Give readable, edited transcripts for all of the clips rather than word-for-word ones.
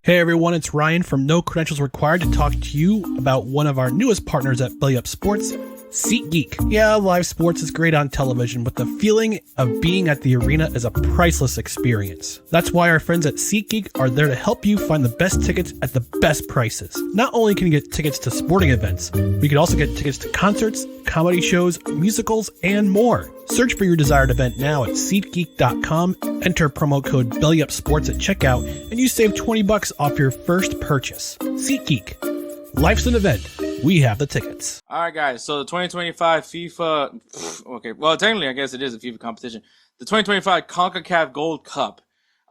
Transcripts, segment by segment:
Hey everyone, it's Ryan from No Credentials Required to talk to you about one of our newest partners at Belly Up Sports, SeatGeek. Yeah, live sports is great on television, but the feeling of being at the arena is a priceless experience. That's why our friends at SeatGeek are there to help you find the best tickets at the best prices. Not only can you get tickets to sporting events, we can also get tickets to concerts, comedy shows, musicals, and more. Search for your desired event now at SeatGeek.com, enter promo code BellyUpSports at checkout, and you save $20 off your first purchase. SeatGeek. Life's an event. We have the tickets. All right, guys. So the 2025 FIFA, okay, well, technically, I guess it is a FIFA competition. The 2025 CONCACAF Gold Cup.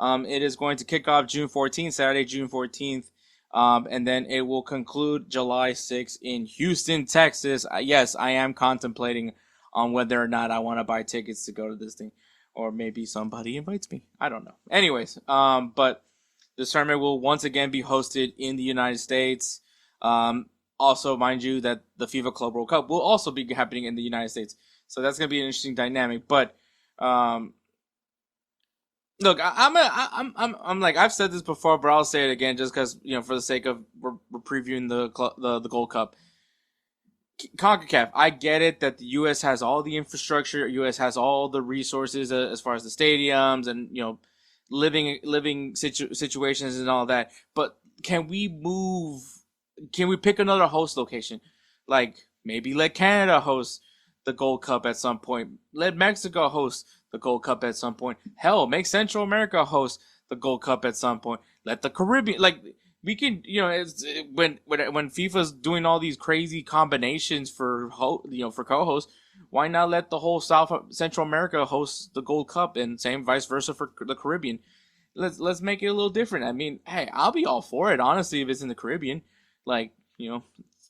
It is going to kick off June 14th, Saturday, June 14th. And then it will conclude July 6th in Houston, Texas. Yes, I am contemplating on whether or not I want to buy tickets to go to this thing. Or maybe somebody invites me. I don't know. Anyways, but this tournament will once again be hosted in the United States. Also, mind you, that the FIFA Club World Cup will also be happening in the United States. So that's going to be an interesting dynamic. But look, I'm like, I've said this before, but I'll say it again just because, for the sake of we're previewing the Gold Cup. CONCACAF, I get it that the U.S. has all the infrastructure, U.S. has all the resources as far as the stadiums and living situations and all that. But can we pick another host location? Like maybe let Canada host the Gold Cup at some point. Let Mexico host the Gold Cup at some point. Hell, make Central America host the Gold Cup at some point. Let the Caribbean we can, when FIFA's doing all these crazy combinations for co-hosts, why not let the whole Central America host the Gold Cup and same vice versa for the Caribbean? Let's make it a little different. I mean, hey, I'll be all for it, honestly, if it's in the Caribbean,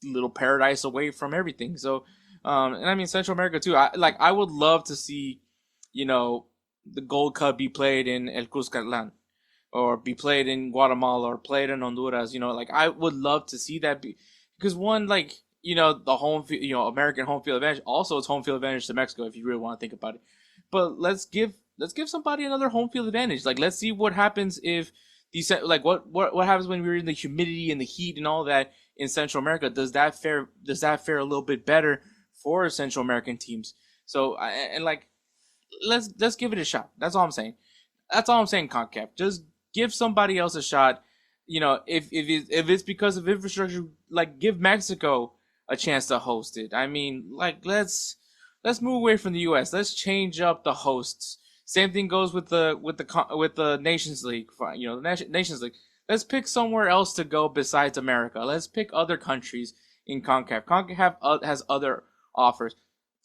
little paradise away from everything. So, and I mean Central America too. I would love to see, the Gold Cup be played in El Cuscatlán, or be played in Guatemala, or played in Honduras. I would love to see that because one, the home, American home field advantage. Also, it's home field advantage to Mexico if you really want to think about it. But let's give somebody another home field advantage. Let's see what happens if these, what happens when we're in the humidity and the heat and all that in Central America. Does that fare a little bit better for Central American teams? So let's give it a shot. That's all I'm saying. That's all I'm saying, CONCACAF. Just give somebody else a shot. If it's because of infrastructure, give Mexico a chance to host it. I mean, let's move away from the U.S. Let's change up the hosts. Same thing goes with the Nations League. The Nations League. Let's pick somewhere else to go besides America. Let's pick other countries in CONCACAF. CONCACAF has other offers.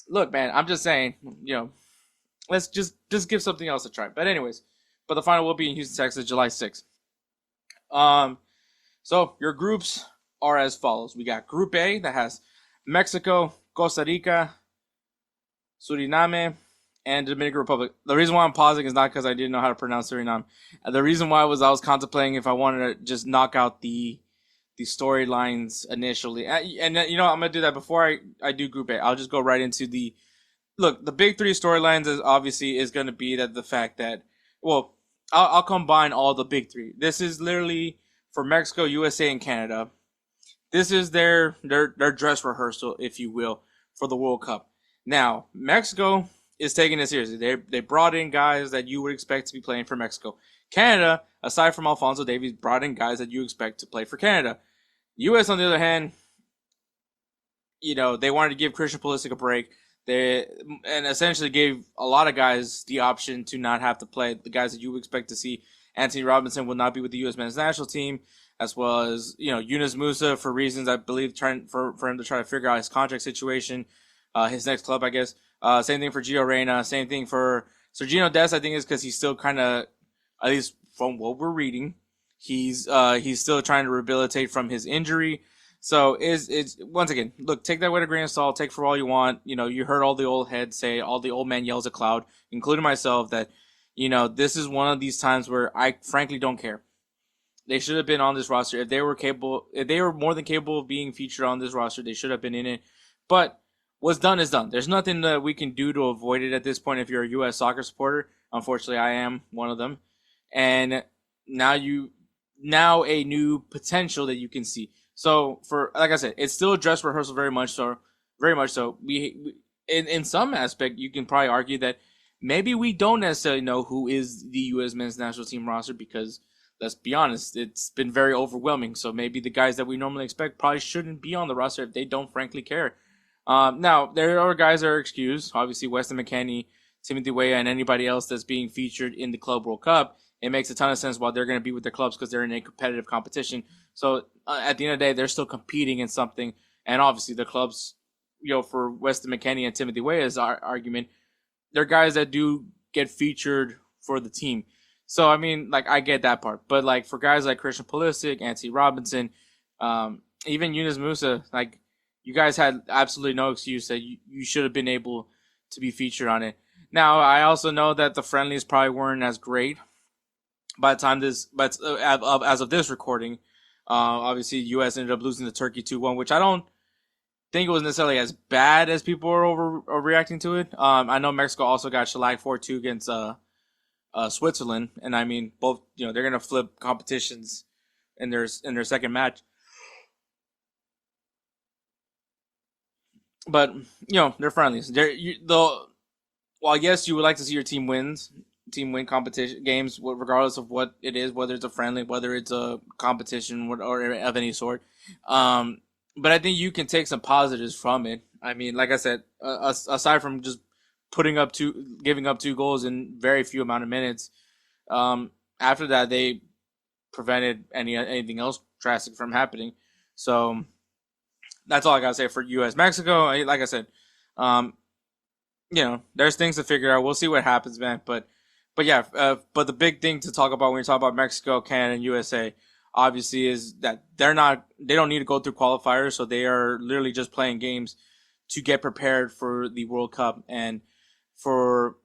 Look, man, I'm just saying, let's just give something else a try. But anyways. But the final will be in Houston, Texas, July 6th. So your groups are as follows. We got Group A that has Mexico, Costa Rica, Suriname, and Dominican Republic. The reason why I'm pausing is not because I didn't know how to pronounce Suriname. The reason why was I was contemplating if I wanted to just knock out the storylines initially. And I'm going to do that before I do Group A. I'll just go right into the big three storylines is going to be the fact that, well, I'll combine all the big three. This is literally for Mexico, USA, and Canada. This is their dress rehearsal, if you will, for the World Cup. Now, Mexico is taking it seriously. They brought in guys that you would expect to be playing for Mexico. Canada, aside from Alphonso Davies, brought in guys that you expect to play for Canada. US, on the other hand, they wanted to give Christian Pulisic a break. And essentially gave a lot of guys the option to not have to play. The guys that you would expect to see. Anthony Robinson will not be with the U.S. men's national team, as well as Yunus Musa for reasons I believe for him to try to figure out his contract situation, his next club, I guess. Same thing for Gio Reyna. Same thing for Sergino Dest. I think is because he's still kind of, at least from what we're reading, he's still trying to rehabilitate from his injury. So it's once again, look, take that with a grain of salt, take for all you want. You heard all the old heads say, all the old man yells at cloud, including myself, that, this is one of these times where I frankly don't care. They should have been on this roster. If they were more than capable of being featured on this roster, they should have been in it. But what's done is done. There's nothing that we can do to avoid it at this point if you're a U.S. soccer supporter. Unfortunately, I am one of them. And now now a new potential that you can see. So for like I said, it's still a dress rehearsal very much so, very much so. We in some aspect you can probably argue that maybe we don't necessarily know who is the U.S. men's national team roster because let's be honest, it's been very overwhelming. So maybe the guys that we normally expect probably shouldn't be on the roster if they don't frankly care. Now there are guys that are excused. Obviously, Weston McKennie, Timothy Weah, and anybody else that's being featured in the Club World Cup. It makes a ton of sense while they're going to be with their clubs because they're in a competitive competition. So at the end of the day, they're still competing in something. And obviously, the clubs, for Weston McKennie and Timothy Weah's argument, they're guys that do get featured for the team. So I mean, like I get that part, but like for guys like Christian Pulisic, Anthony Robinson, even Yunus Musa, like you guys had absolutely no excuse that you should have been able to be featured on it. Now I also know that the friendlies probably weren't as great by the time as of this recording. Obviously, U.S. ended up losing to Turkey 2-1, which I don't think it was necessarily as bad as people are overreacting to it. I know Mexico also got shellacked 4-2 against Switzerland, and I mean both. They're gonna flip competitions in their second match, but they're friendlies. While yes, you would like to see your team win competition games, regardless of what it is, whether it's a friendly, whether it's a competition, or of any sort. But I think you can take some positives from it. I mean, like I said, aside from just giving up 2 goals in very few amount of minutes, after that they prevented anything else drastic from happening. So that's all I gotta say for U.S. Mexico. Like I said, there's things to figure out. We'll see what happens, man. But yeah, but the big thing to talk about when you talk about Mexico, Canada, and USA, obviously, is that they don't need to go through qualifiers, so they are literally just playing games to get prepared for the World Cup. And for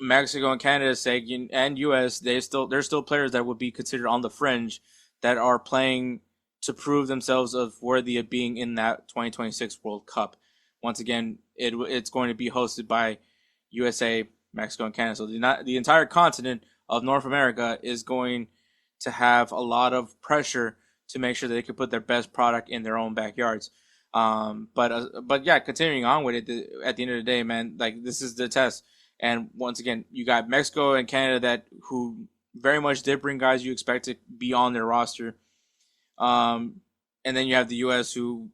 Mexico and Canada's sake, and US, there's still players that would be considered on the fringe that are playing to prove themselves of worthy of being in that 2026 World Cup. Once again, it's going to be hosted by USA, Mexico, and Canada. So the entire continent of North America is going to have a lot of pressure to make sure that they can put their best product in their own backyards. But yeah, continuing on with it, at the end of the day, man, like this is the test. And once again, you got Mexico and Canada who very much did bring guys you expect to be on their roster. And then you have the U.S. who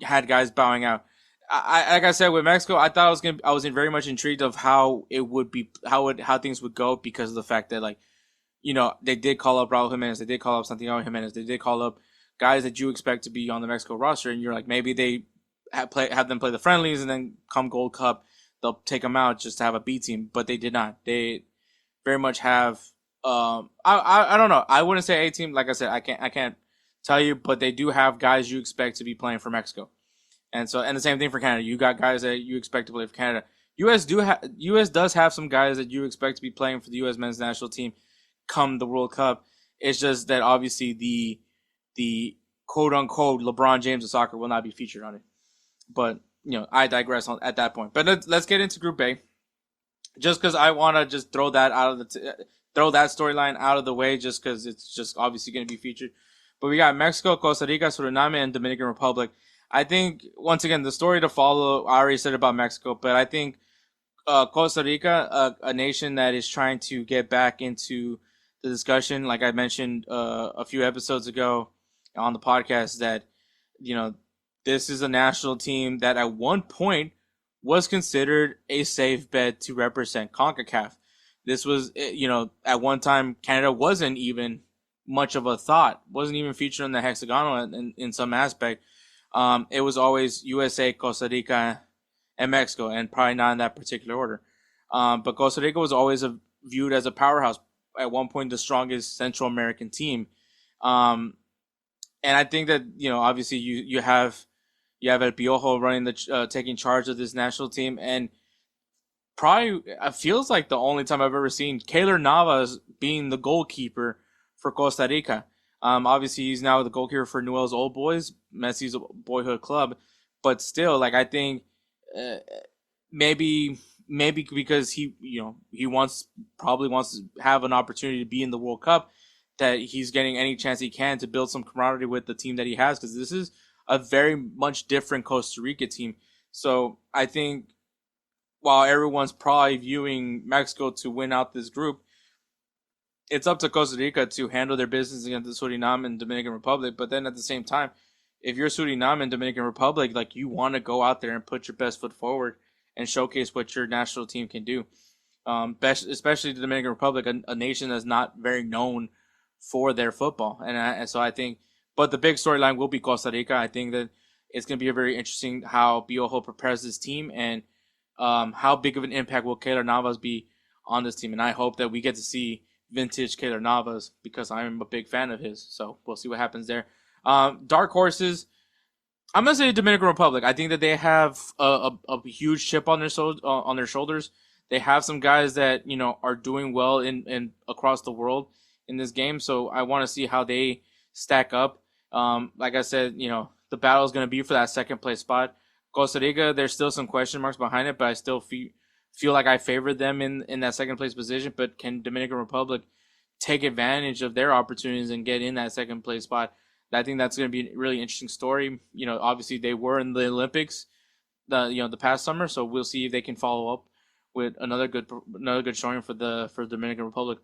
had guys bowing out. Like I said, with Mexico, I thought I was very much intrigued of how it would be, how things would go because of the fact that they did call up Raul Jimenez, they did call up Santiago Jimenez, they did call up guys that you expect to be on the Mexico roster, and you're like, maybe they have them play the friendlies, and then come Gold Cup, they'll take them out just to have a B team, but they did not. They very much have. I don't know. I wouldn't say A team. Like I said, I can't tell you, but they do have guys you expect to be playing for Mexico, and the same thing for Canada. You got guys that you expect to play for Canada. U.S. does have some guys that you expect to be playing for the U.S. men's national team come the World Cup. It's just that obviously the quote unquote LeBron James of soccer will not be featured on it. But I digress at that point. But let's get into Group A. Just because I want to just throw that storyline out of the way, just because it's just obviously going to be featured. But we got Mexico, Costa Rica, Suriname, and Dominican Republic. I think once again the story to follow. I already said about Mexico, but I think Costa Rica, a nation that is trying to get back into the discussion, like I mentioned a few episodes ago on the podcast, that this is a national team that at one point was considered a safe bet to represent CONCACAF. This was, at one time Canada wasn't even much of a thought, wasn't even featured in the hexagonal in some aspect. It was always USA, Costa Rica, and Mexico, and probably not in that particular order. But Costa Rica was always viewed as a powerhouse. At one point, the strongest Central American team. And I think that obviously you have El Piojo running taking charge of this national team, and probably it feels like the only time I've ever seen Keylor Navas being the goalkeeper for Costa Rica. Obviously he's now the goalkeeper for Newell's Old Boys, Messi's boyhood club, but still, I think maybe because he wants to have an opportunity to be in the World Cup, that he's getting any chance he can to build some camaraderie with the team that he has, because this is a very much different Costa Rica team. So I think while everyone's probably viewing Mexico to win out this group, it's up to Costa Rica to handle their business against the Suriname and Dominican Republic. But then at the same time, if you're Suriname and Dominican Republic, like, you want to go out there and put your best foot forward and showcase what your national team can do. Especially the Dominican Republic, a nation that's not very known for their football. And so I think, but the big storyline will be Costa Rica. I think that it's going to be a very interesting how Piojo prepares this team, and how big of an impact will Keylor Navas be on this team. And I hope that we get to see vintage Keylor Navas, because I'm a big fan of his. So we'll see what happens there. Dark horses, I'm gonna say Dominican Republic. I think that they have a huge chip on their shoulders. They have some guys that are doing well in across the world in this game. So I want to see how they stack up. Like I said, the battle is going to be for that second place spot. Costa Rica, there's still some question marks behind it, but I still feel like I favored them in that second place position. But can Dominican Republic take advantage of their opportunities and get in that second place spot? I think that's going to be a really interesting story. Obviously they were in the Olympics, the past summer, so we'll see if they can follow up with another good showing for Dominican Republic.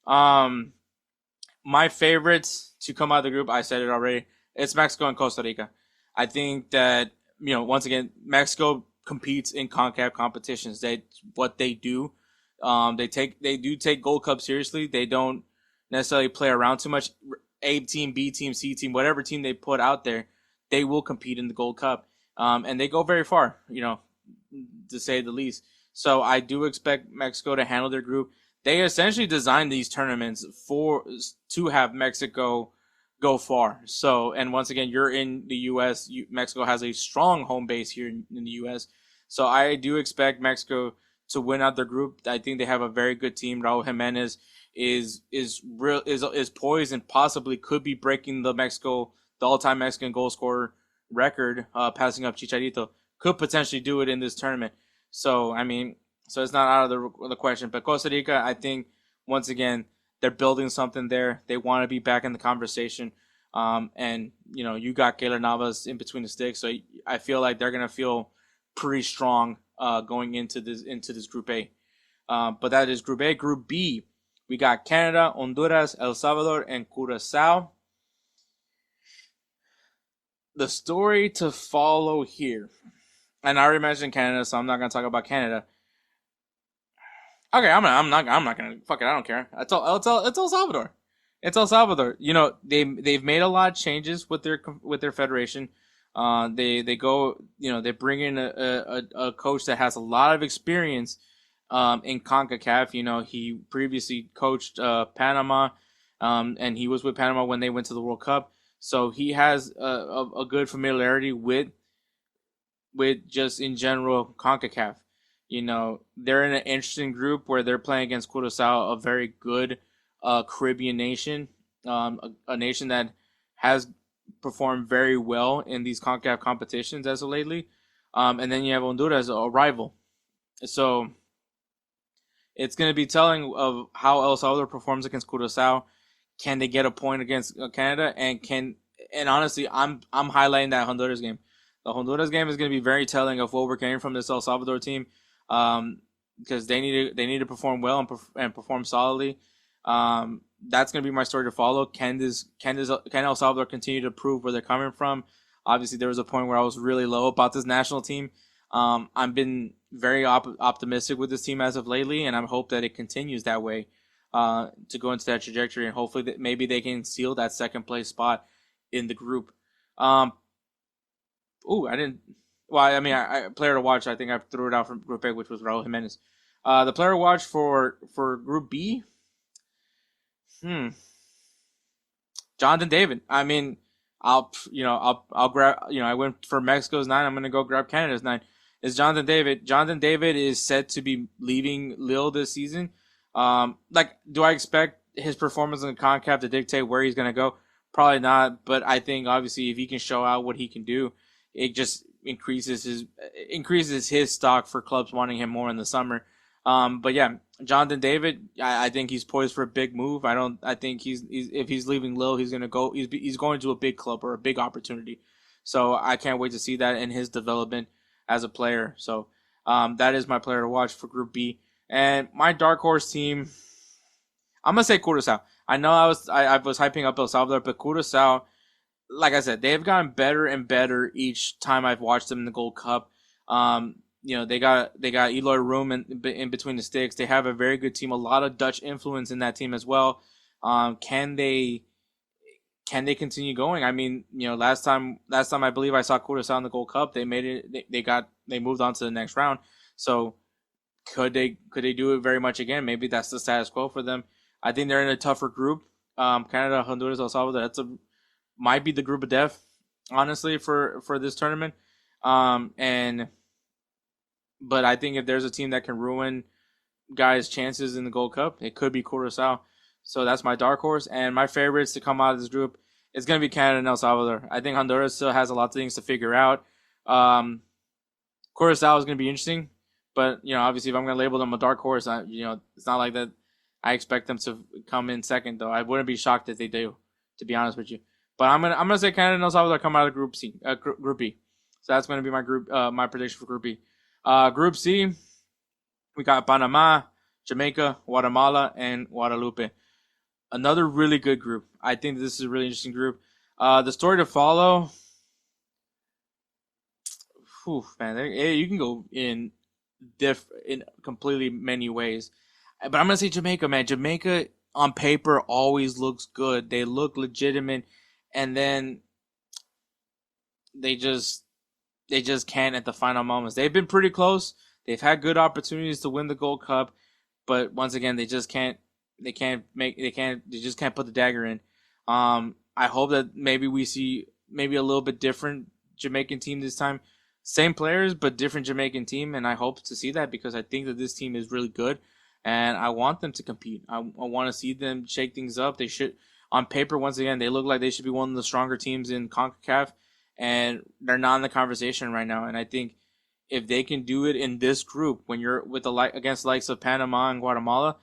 My favorites to come out of the group, I said it already, it's Mexico and Costa Rica. I think that once again, Mexico competes in CONCACAF competitions. What they do. They do take Gold Cup seriously. They don't necessarily play around too much. A team, B team, C team, whatever team they put out there, they will compete in the Gold Cup. And they go very far, to say the least. So I do expect Mexico to handle their group. They essentially designed these tournaments to have Mexico go far. So, and once again, you're in the U.S. Mexico has a strong home base here in the U.S. So I do expect Mexico to win out their group. I think they have a very good team. Raul Jimenez is poised and possibly could be breaking the all-time Mexican goal scorer record, passing up Chicharito. Could potentially do it in this tournament. So it's not out of the question. But Costa Rica, I think, once again, they're building something there. They want to be back in the conversation. And you got Keylor Navas in between the sticks, so I feel like they're gonna feel pretty strong going into this Group A. But that is Group A. Group B, we got Canada, Honduras, El Salvador, and Curacao. The story to follow here, and I already mentioned Canada, so I'm not gonna talk about Canada. Okay, I'm not gonna fuck it. I don't care. It's El Salvador. It's El Salvador. They've made a lot of changes with their federation. They go. They bring in a coach that has a lot of experience in CONCACAF. He previously coached Panama, and he was with Panama when they went to the World Cup. So he has a good familiarity with just in general CONCACAF. They're in an interesting group where they're playing against Curacao, a very good Caribbean nation, a nation that has performed very well in these CONCACAF competitions as of lately. And then you have Honduras, a rival. So it's going to be telling of how El Salvador performs against Curacao. Can they get a point against Canada? And honestly, I'm highlighting that Honduras game. The Honduras game is going to be very telling of what we're getting from this El Salvador team. Because they need to perform well and perform solidly. That's going to be my story to follow. Can El Salvador continue to prove where they're coming from? Obviously, there was a point where I was really low about this national team. I've been very optimistic with this team as of lately, and I hope that it continues that way to go into that trajectory, and hopefully that maybe they can seal that second place spot in the group. Player to watch, I think I threw it out from Group A, which was Raul Jimenez. The player to watch for Group B, Jonathan David. I'll grab. I went for Mexico's 9. I'm gonna go grab Canada's 9. Is Jonathan David? Jonathan David is said to be leaving Lille this season. Do I expect his performance in the CONCACAF to dictate where he's gonna go? Probably not. But I think obviously if he can show out what he can do, it just increases his stock for clubs wanting him more in the summer. But yeah, Jonathan David, I think he's poised for a big move. I think he's if he's leaving Lille, he's going to a big club or a big opportunity. So I can't wait to see that in his development as a player. So that is my player to watch for Group B. And my dark horse team, I'm gonna say Curacao. I know I was hyping up El Salvador, but Curacao, like I said, they've gotten better and better each time I've watched them in the Gold Cup. They got Eloy Room in between the sticks. They have a very good team. A lot of Dutch influence in that team as well. Can they continue going? I mean, last time I believe I saw Curacao in the Gold Cup. They made it. They moved on to the next round. So could they do it very much again? Maybe that's the status quo for them. I think they're in a tougher group. Canada, Honduras, El Salvador. Might be the group of death, honestly, for this tournament. And but I think if there's a team that can ruin guys' chances in the Gold Cup, it could be Curacao. So that's my dark horse. And my favorites to come out of this group is going to be Canada and El Salvador. I think Honduras still has a lot of things to figure out. Curacao is going to be interesting, but obviously, if I'm going to label them a dark horse, it's not like that. I expect them to come in second, though. I wouldn't be shocked if they do, to be honest with you. But I'm gonna say Canada and El Salvador come out of Group B. So that's going to be my prediction for Group B. Group C, we got Panama, Jamaica, Guatemala, and Guadalupe. Another really good group. I think this is a really interesting group. The story to follow, man, you can go in completely many ways. But I'm gonna say Jamaica, man. Jamaica on paper always looks good. They look legitimate, and then they just can't at the final moments. They've been pretty close. They've had good opportunities to win the Gold Cup, but once again, they just can't. They just can't put the dagger in. I hope that maybe we see maybe a little bit different Jamaican team this time. Same players, but different Jamaican team, and I hope to see that because I think that this team is really good, and I want them to compete. I want to see them shake things up. They should, on paper, once again, they look like they should be one of the stronger teams in CONCACAF, and they're not in the conversation right now. And I think if they can do it in this group, when you're with against the likes of Panama and Guatemala,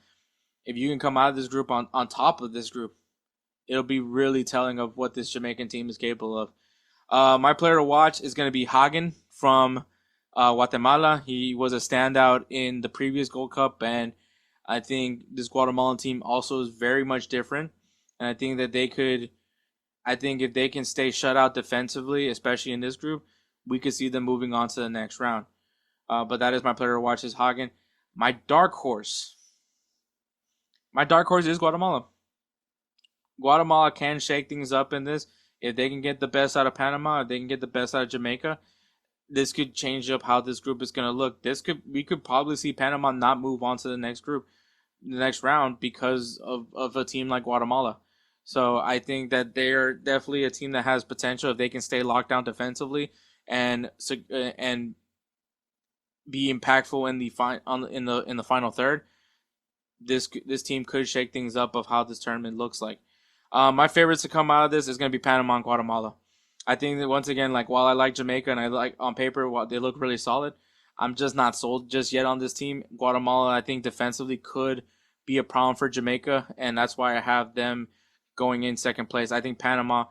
if you can come out of this group on top of this group, it'll be really telling of what this Jamaican team is capable of. My player to watch is going to be Hagen from Guatemala. He was a standout in the previous Gold Cup, and I think this Guatemalan team also is very much different. And I think that if they can stay shut out defensively, especially in this group, we could see them moving on to the next round. But that is my player to watch is Hagen. My dark horse is Guatemala. Guatemala can shake things up in this. If they can get the best out of Panama, if they can get the best out of Jamaica, this could change up how this group is going to look. We could probably see Panama not move on to the next round because of a team like Guatemala. So I think that they're definitely a team that has potential if they can stay locked down defensively and be impactful in the final third. This team could shake things up of how this tournament looks like. My favorites to come out of this is going to be Panama and Guatemala. I think that once again, like while I like Jamaica and I like on paper, they look really solid. I'm just not sold just yet on this team. Guatemala, I think defensively could be a problem for Jamaica, and that's why I have them going in second place. I think Panama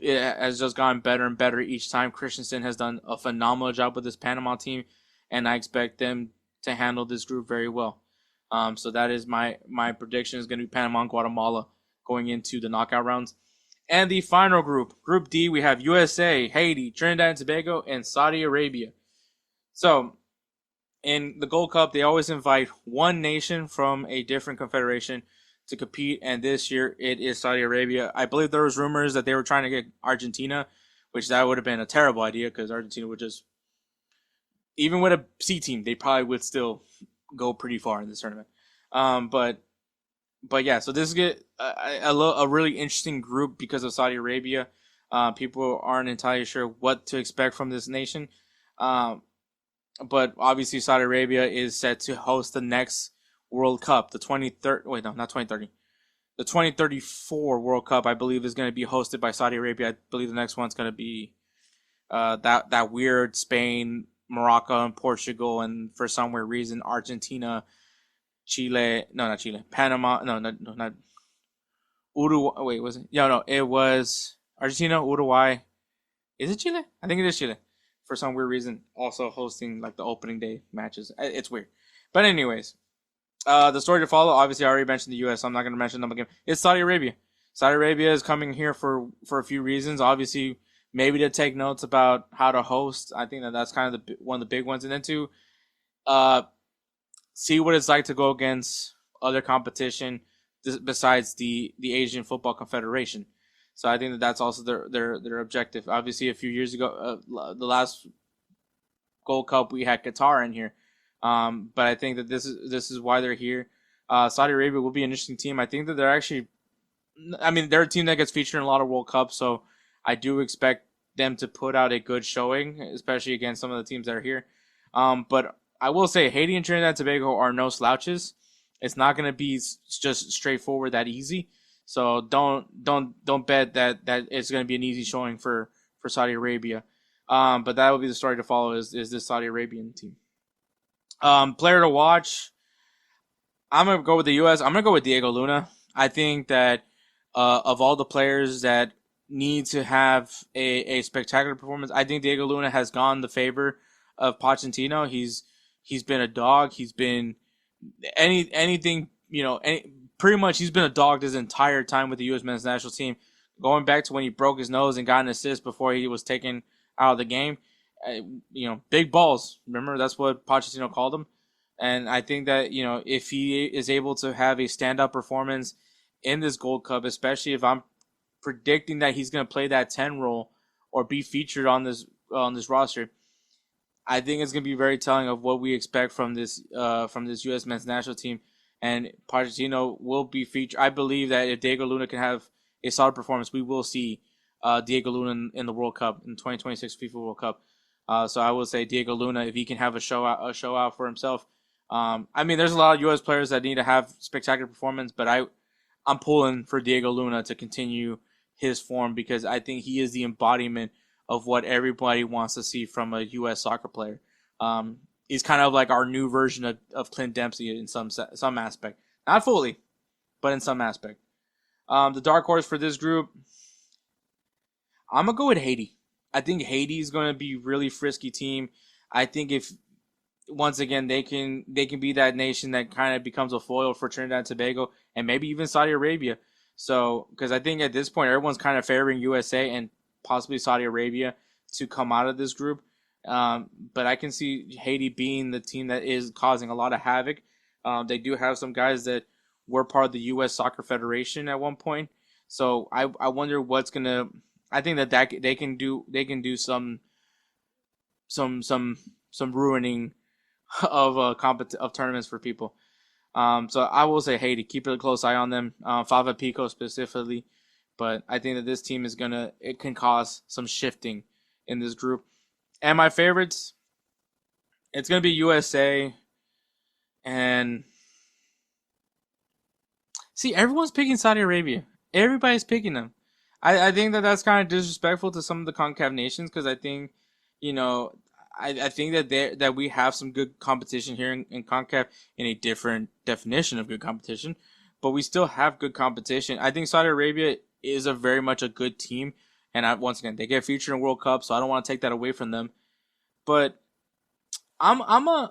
has just gotten better and better each time. Christensen has done a phenomenal job with this Panama team, and I expect them to handle this group very well. So that is my prediction is going to be Panama and Guatemala going into the knockout rounds. And the final group, Group D, we have USA, Haiti, Trinidad and Tobago, and Saudi Arabia. So in the Gold Cup, they always invite one nation from a different confederation to compete, and this year it is Saudi Arabia. I believe there was rumors that they were trying to get Argentina, which that would have been a terrible idea because Argentina would just, even with a C team, they probably would still go pretty far in this tournament. But yeah, so this is a really interesting group because of Saudi Arabia. People aren't entirely sure what to expect from this nation. But obviously Saudi Arabia is set to host the next World Cup, the 2034 World Cup, I believe, is going to be hosted by Saudi Arabia. I believe the next one's going to be that weird Spain, Morocco and Portugal, and for some weird reason, Argentina, Chile, no, not Chile, Panama, no, not Uruguay. Wait, was it? Yeah, no, it was Argentina, Uruguay. Is it Chile? I think it is Chile. For some weird reason, also hosting like the opening day matches. It's weird. But anyways, the story to follow. Obviously, I already mentioned the U.S. So I'm not going to mention them again. It's Saudi Arabia. Saudi Arabia is coming here for a few reasons. Obviously, maybe to take notes about how to host. I think that's kind of one of the big ones, and then to uh, see what it's like to go against other competition besides the Asian Football Confederation. So I think that's also their objective. Obviously, a few years ago, the last Gold Cup we had Qatar in here, but I think that this is why they're here. Saudi Arabia will be an interesting team. I think that they're actually, I mean, they're a team that gets featured in a lot of World Cups, so I do expect them to put out a good showing, especially against some of the teams that are here. But I will say Haiti and Trinidad and Tobago are no slouches. It's not going to be just straightforward that easy. So don't bet that it's going to be an easy showing for Saudi Arabia. But that will be the story to follow is this Saudi Arabian team. Player to watch. I'm going to go with the U.S. I'm going to go with Diego Luna. I think that of all the players that need to have a spectacular performance, I think Diego Luna has gone the favor of Pochettino. He's been a dog. He's been anything, pretty much he's been a dog this entire time with the U.S. men's national team. Going back to when he broke his nose and got an assist before he was taken out of the game. Big balls. Remember, that's what Pochettino called him. And I think that, if he is able to have a standout performance in this Gold Cup, especially if I'm predicting that he's going to play that 10 role or be featured on this roster, I think it's going to be very telling of what we expect from this U.S. men's national team. And Pochettino will be featured. I believe that if Diego Luna can have a solid performance, we will see Diego Luna in the World Cup, in 2026 FIFA World Cup. So I will say Diego Luna, if he can have a show out for himself. I mean, there's a lot of U.S. players that need to have spectacular performance, but I'm pulling for Diego Luna to continue his form because I think he is the embodiment of what everybody wants to see from a U.S. soccer player. He's kind of like our new version of Clint Dempsey in some aspect. Not fully, but in some aspect. The dark horse for this group, I'm going to go with Haiti. I think Haiti is going to be a really frisky team. I think if, once again, they can be that nation that kind of becomes a foil for Trinidad and Tobago and maybe even Saudi Arabia. So, because I think at this point, everyone's kind of favoring USA and possibly Saudi Arabia to come out of this group. But I can see Haiti being the team that is causing a lot of havoc. They do have some guys that were part of the U.S. Soccer Federation at one point. So I wonder what's gonna. I think that they can do some ruining of of tournaments for people. So I will say Haiti. Keep a close eye on them. Fava Pico specifically. But I think that this team it can cause some shifting in this group. And my favorites, it's going to be USA. And see, everyone's picking Saudi Arabia. Everybody's picking them. I think that that's kind of disrespectful to some of the CONCACAF nations because I think, I think that we have some good competition here in CONCACAF in a different definition of good competition. But we still have good competition. I think Saudi Arabia is very much a good team. And once again, they get featured in World Cup, so I don't want to take that away from them. But I'm gonna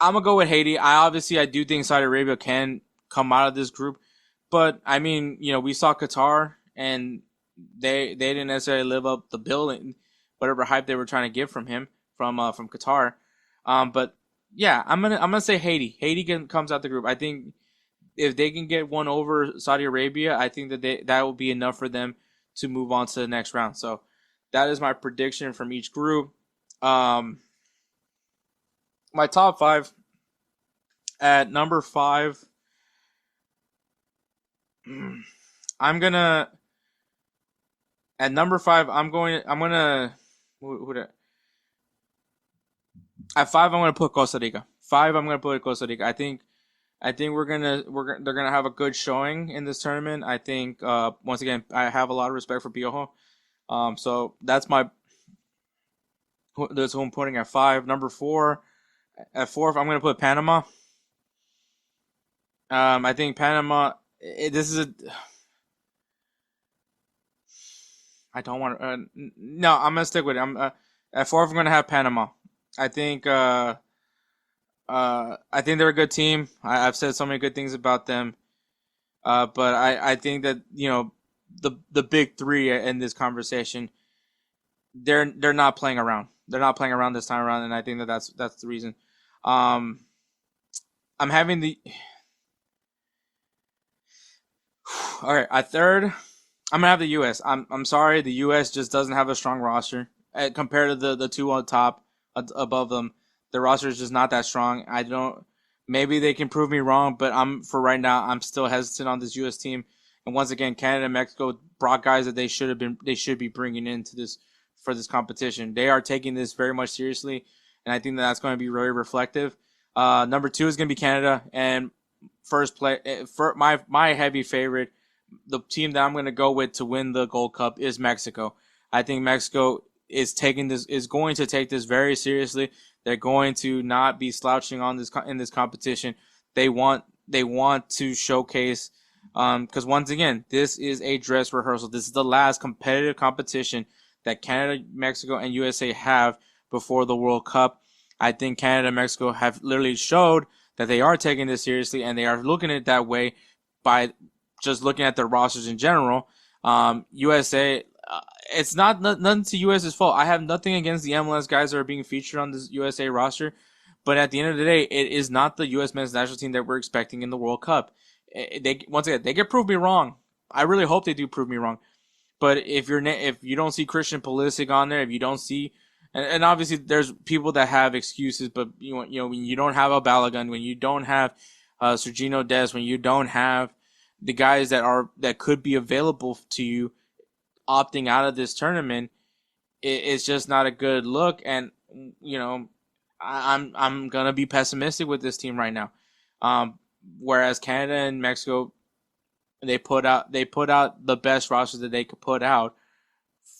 go with Haiti. I do think Saudi Arabia can come out of this group, but I mean, we saw Qatar and they didn't necessarily live up the bill and whatever hype they were trying to give from Qatar. But yeah, I'm gonna say Haiti. Haiti comes out the group. I think if they can get one over Saudi Arabia, I think that will be enough for them to move on to the next round. So that is my prediction from each group. My top 5. At number 5, I'm gonna at 5, put Costa Rica. 5, I'm gonna put Costa Rica. I think they're gonna have a good showing in this tournament. I think once again I have a lot of respect for Piojo. So that's my That's who I'm putting at 5. Number 4, at 4th, I'm going to put Panama. I think Panama. This is a. I don't want to. No, I'm gonna stick with it. I'm at 4th. I'm gonna have Panama. I think. I think they're a good team. I've said so many good things about them. But I think that the big three in this conversation, they're not playing around. They're not playing around this time around, and I think that that's the reason. I'm having the. All right, at 3rd, I'm gonna have the U.S. I'm sorry, the U.S. just doesn't have a strong roster compared to the two on top above them. The roster is just not that strong. I don't. Maybe they can prove me wrong, but for right now, I'm still hesitant on this U.S. team. And once again, Canada and Mexico brought guys that they should be bringing into this for this competition. They are taking this very much seriously, and I think that's going to be very reflective. Number 2 is going to be Canada, and first play for my heavy favorite. The team that I'm going to go with to win the Gold Cup is Mexico. I think Mexico is going to take this very seriously. They're going to not be slouching on this in this competition. They want to showcase because once again, this is a dress rehearsal. This is the last competitive competition that Canada, Mexico, and USA have before the World Cup. I think Canada and Mexico have literally showed that they are taking this seriously, and they are looking at it that way by just looking at their rosters in general. USA, it's nothing to US's fault. I have nothing against the MLS guys that are being featured on this USA roster, but at the end of the day, it is not the US men's national team that we're expecting in the World Cup. Once again, they can prove me wrong. I really hope they do prove me wrong. But if you don't see Christian Pulisic on there, if you don't see, and obviously there's people that have excuses, but when you don't have a Balogun, when you don't have Sergino Dest, when you don't have the guys that could be available to you opting out of this tournament, it's just not a good look. And I'm gonna be pessimistic with this team right now. Whereas Canada and Mexico, they put out the best roster that they could put out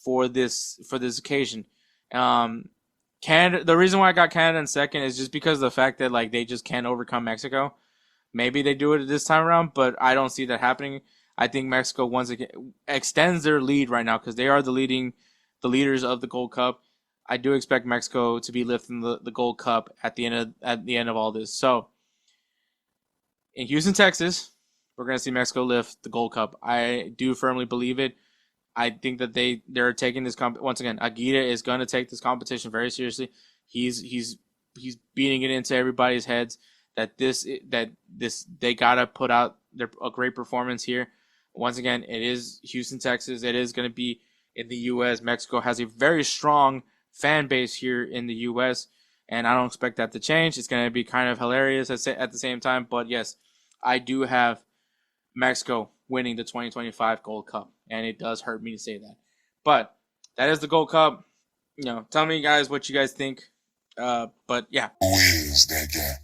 for this occasion. Canada. The reason why I got Canada in second is just because of the fact that they just can't overcome Mexico. Maybe they do it this time around, but I don't see that happening. I think Mexico once again extends their lead right now because they are the leaders of the Gold Cup. I do expect Mexico to be lifting the Gold Cup at the end of all this. So in Houston, Texas, we're going to see Mexico lift the Gold Cup. I do firmly believe it. I think that they're taking this once again. Aguirre is going to take this competition very seriously. He's beating it into everybody's heads that they gotta put out a great performance here. Once again, it is Houston, Texas. It is going to be in the U.S. Mexico has a very strong fan base here in the U.S., and I don't expect that to change. It's going to be kind of hilarious at the same time. But yes, I do have Mexico winning the 2025 Gold Cup, and it does hurt me to say that. But that is the Gold Cup. Tell me, guys, what you guys think. But yeah. Who is that guy?